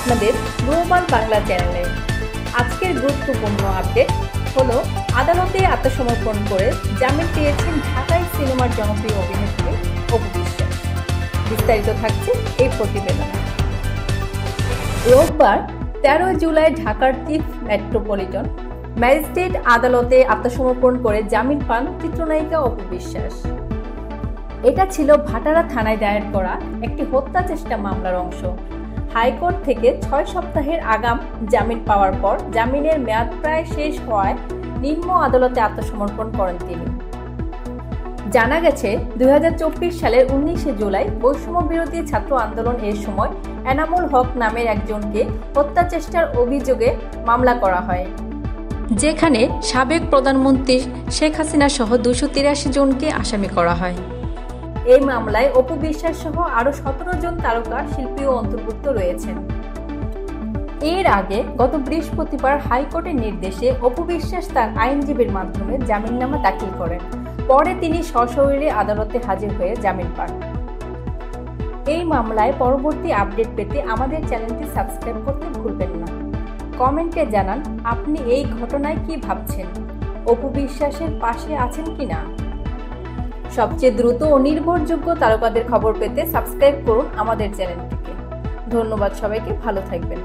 আপনাদের গ্লোবাল বাংলা চ্যানেলে। আজকের গুরুত্বপূর্ণ আপডেট হলো, আদালতে আত্মসমর্পণ করে জামিন পেয়েছেন ঢাকাই সিনেমার জনপ্রিয় অভিনেত্রী অপু বিশ্বাস। বিস্তারিত থাকছে এই প্রতিবেদনে। রোববার 13 জুলাই ঢাকার চিফ মেট্রোপলিটন ম্যাজিস্ট্রেট আদালতে আত্মসমর্পণ করে জামিন পান চিত্রনায়িকা অপু বিশ্বাস। এটা ছিল ভাটারা থানায় দায়ের করা একটি হত্যা চেষ্টা মামলার অংশ। হাইকোর্ট থেকে 6 সপ্তাহের আগাম জামিন পাওয়ার পর জামিনের মেয়াদ প্রায় শেষ হওয়ায় নিম্ন আদালতে আত্মসমর্পণ করেন তিনি। জানা গেছে, 2024 সালের 19 জুলাই বৈষম্য বিরোধী ছাত্র আন্দোলন এর সময় এনামুল হক নামের একজনকে হত্যা চেষ্টার অভিযোগে মামলা করা হয়, যেখানে সাবেক প্রধানমন্ত্রী শেখ হাসিনা সহ 283 জনকে আসামি করা হয়। এই মামলায় অপু বিশ্বাস সহ আরো 17 জন তারকা শিল্পীও অন্তর্ভুক্ত রয়েছেন। এর আগে গত বৃহস্পতিবার হাইকোর্টের নির্দেশে অপু বিশ্বাস তার আইনজীবীর মাধ্যমে জামিননামা দাখিল করেন। পরে তিনি সশরীরে আদালতে হাজির হয়ে জামিন পান। এই মামলায় পরবর্তী আপডেট পেতে আমাদের চ্যানেলটি সাবস্ক্রাইব করতে ভুলবেন না। কমেন্টে জানান আপনি এই ঘটনায় কি ভাবছেন, অপু বিশ্বাসের পাশে আছেন কিনা। সবচেয়ে দ্রুত ও নির্ভরযোগ্য তারকাদের খবর পেতে সাবস্ক্রাইব করুন আমাদের চ্যানেলটিকে। ধন্যবাদ সবাইকে, ভালো থাকবেন।